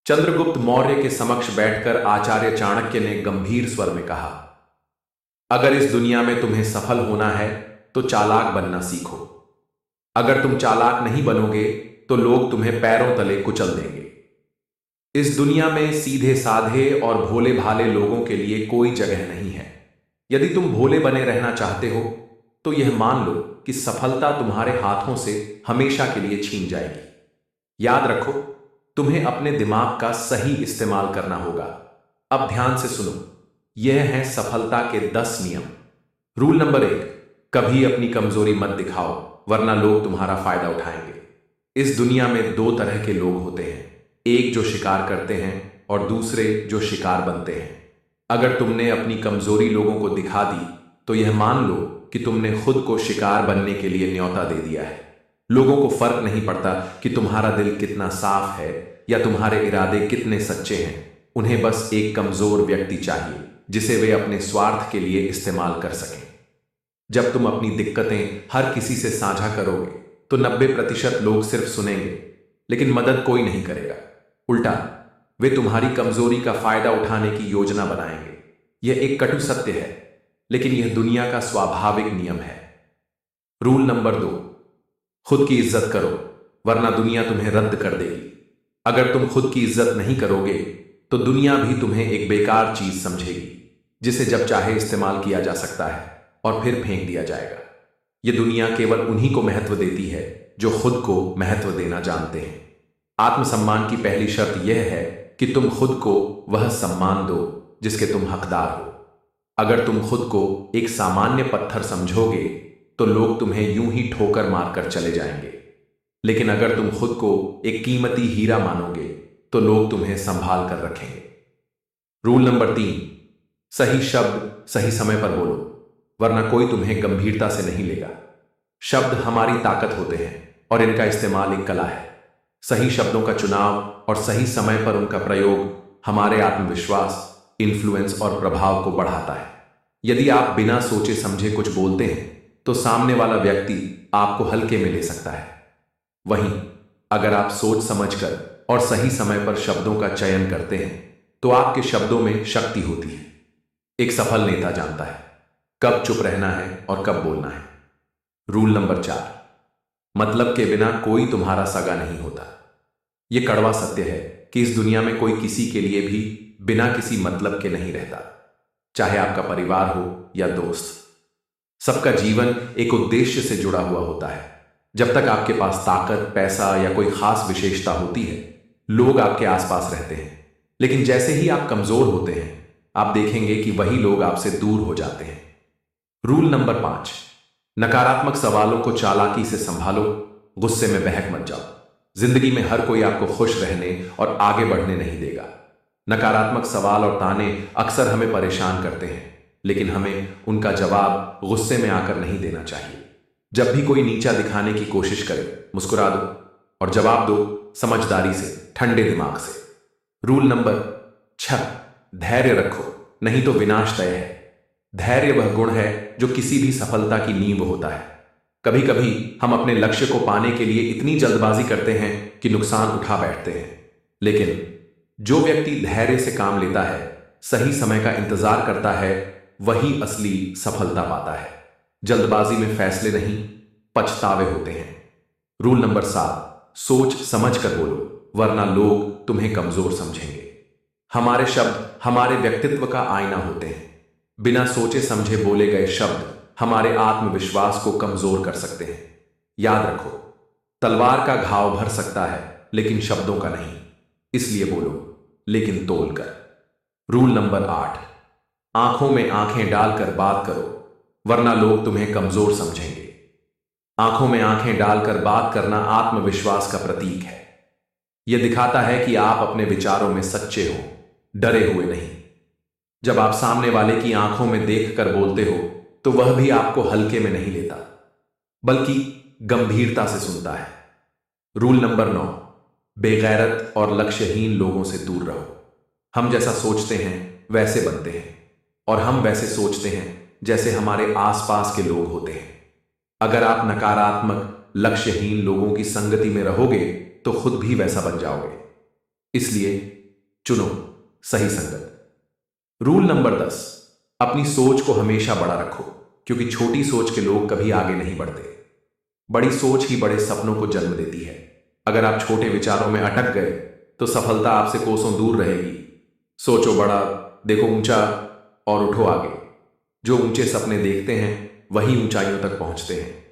चंद्रगुप्त मौर्य के समक्ष बैठकर आचार्य चाणक्य ने गंभीर स्वर में कहा, अगर इस दुनिया में तुम्हें सफल होना है तो चालाक बनना सीखो। अगर तुम चालाक नहीं बनोगे तो लोग तुम्हें पैरों तले कुचल देंगे। इस दुनिया में सीधे साधे और भोले भाले लोगों के लिए कोई जगह नहीं है। यदि तुम भोले बने रहना चाहते हो तो यह मान लो कि सफलता तुम्हारे हाथों से हमेशा के लिए छीन जाएगी। याद रखो, तुम्हें अपने दिमाग का सही इस्तेमाल करना होगा। अब ध्यान से सुनो, यह है सफलता के 10 नियम। रूल नंबर 1, कभी अपनी कमजोरी मत दिखाओ, वरना लोग तुम्हारा फायदा उठाएंगे। इस दुनिया में 2 तरह के लोग होते हैं, एक जो शिकार करते हैं और दूसरे जो शिकार बनते हैं। अगर तुमने अपनी कमजोरी लोगों को दिखा दी तो यह मान लो कि तुमने खुद को शिकार बनने के लिए न्योता दे दिया है। लोगों को फर्क नहीं पड़ता कि तुम्हारा दिल कितना साफ है या तुम्हारे इरादे कितने सच्चे हैं। उन्हें बस एक कमजोर व्यक्ति चाहिए जिसे वे अपने स्वार्थ के लिए इस्तेमाल कर सकें। जब तुम अपनी दिक्कतें हर किसी से साझा करोगे तो 90% लोग सिर्फ सुनेंगे, लेकिन मदद कोई नहीं करेगा। उल्टा वे तुम्हारी कमजोरी का फायदा उठाने की योजना बनाएंगे। यह एक कटु सत्य है, लेकिन यह दुनिया का स्वाभाविक नियम है। रूल नंबर 2, खुद की इज्जत करो, वरना दुनिया तुम्हें रद्द कर देगी। अगर तुम खुद की इज्जत नहीं करोगे तो दुनिया भी तुम्हें एक बेकार चीज समझेगी जिसे जब चाहे इस्तेमाल किया जा सकता है और फिर फेंक दिया जाएगा। यह दुनिया केवल उन्हीं को महत्व देती है जो खुद को महत्व देना जानते हैं। आत्मसम्मान की पहली शर्त यह है कि तुम खुद को वह सम्मान दो जिसके तुम हकदार हो। अगर तुम खुद को एक सामान्य पत्थर समझोगे तो लोग तुम्हें यूं ही ठोकर मारकर चले जाएंगे, लेकिन अगर तुम खुद को एक कीमती हीरा मानोगे तो लोग तुम्हें संभाल कर रखेंगे। रूल नंबर 3, सही शब्द सही समय पर बोलो, वरना कोई तुम्हें गंभीरता से नहीं लेगा। शब्द हमारी ताकत होते हैं और इनका इस्तेमाल एक कला है। सही शब्दों का चुनाव और सही समय पर उनका प्रयोग हमारे आत्मविश्वास, इन्फ्लुएंस और प्रभाव को बढ़ाता है। यदि आप बिना सोचे समझे कुछ बोलते हैं तो सामने वाला व्यक्ति आपको हल्के में ले सकता है। वहीं अगर आप सोच समझकर और सही समय पर शब्दों का चयन करते हैं तो आपके शब्दों में शक्ति होती है। एक सफल नेता जानता है कब चुप रहना है और कब बोलना है। रूल नंबर 4, मतलब के बिना कोई तुम्हारा सगा नहीं होता। यह कड़वा सत्य है कि इस दुनिया में कोई किसी के लिए भी बिना किसी मतलब के नहीं रहता, चाहे आपका परिवार हो या दोस्त। सबका जीवन एक उद्देश्य से जुड़ा हुआ होता है। जब तक आपके पास ताकत, पैसा या कोई खास विशेषता होती है, लोग आपके आसपास रहते हैं। लेकिन जैसे ही आप कमजोर होते हैं, आप देखेंगे कि वही लोग आपसे दूर हो जाते हैं। रूल नंबर 5, नकारात्मक सवालों को चालाकी से संभालो, गुस्से में बहक मत जाओ। जिंदगी में हर कोई आपको खुश रहने और आगे बढ़ने नहीं देगा। नकारात्मक सवाल और ताने अक्सर हमें परेशान करते हैं, लेकिन हमें उनका जवाब गुस्से में आकर नहीं देना चाहिए। जब भी कोई नीचा दिखाने की कोशिश करे, मुस्कुरा दो और जवाब दो समझदारी से, ठंडे दिमाग से। रूल नंबर 6, धैर्य रखो, नहीं तो विनाश तय है। धैर्य वह गुण है जो किसी भी सफलता की नींव होता है। कभी कभी हम अपने लक्ष्य को पाने के लिए इतनी जल्दबाजी करते हैं कि नुकसान उठा बैठते हैं, लेकिन जो व्यक्ति धैर्य से काम लेता है, सही समय का इंतजार करता है, वही असली सफलता पाता है। जल्दबाजी में फैसले नहीं, पछतावे होते हैं। रूल नंबर 7, सोच समझ कर बोलो, वरना लोग तुम्हें कमजोर समझेंगे। हमारे शब्द हमारे व्यक्तित्व का आईना होते हैं। बिना सोचे समझे बोले गए शब्द हमारे आत्मविश्वास को कमजोर कर सकते हैं। याद रखो, तलवार का घाव भर सकता है लेकिन शब्दों का नहीं, इसलिए बोलो लेकिन तोल कर। रूल नंबर 8, आंखों में आंखें डालकर बात करो, वरना लोग तुम्हें कमजोर समझेंगे। आंखों में आंखें डालकर बात करना आत्मविश्वास का प्रतीक है। यह दिखाता है कि आप अपने विचारों में सच्चे हो, डरे हुए नहीं। जब आप सामने वाले की आंखों में देखकर बोलते हो तो वह भी आपको हल्के में नहीं लेता, बल्कि गंभीरता से सुनता है। रूल नंबर 9, बेगैरत और लक्ष्यहीन लोगों से दूर रहो। हम जैसा सोचते हैं वैसे बनते हैं, और हम वैसे सोचते हैं जैसे हमारे आसपास के लोग होते हैं। अगर आप नकारात्मक, लक्ष्यहीन लोगों की संगति में रहोगे तो खुद भी वैसा बन जाओगे। इसलिए चुनो सही संगत। रूल नंबर 10, अपनी सोच को हमेशा बड़ा रखो, क्योंकि छोटी सोच के लोग कभी आगे नहीं बढ़ते। बड़ी सोच ही बड़े सपनों को जन्म देती है। अगर आप छोटे विचारों में अटक गए तो सफलता आपसे कोसों दूर रहेगी। सोचो बड़ा, देखो ऊंचा और उठो आगे। जो ऊंचे सपने देखते हैं वही ऊंचाइयों तक पहुंचते हैं।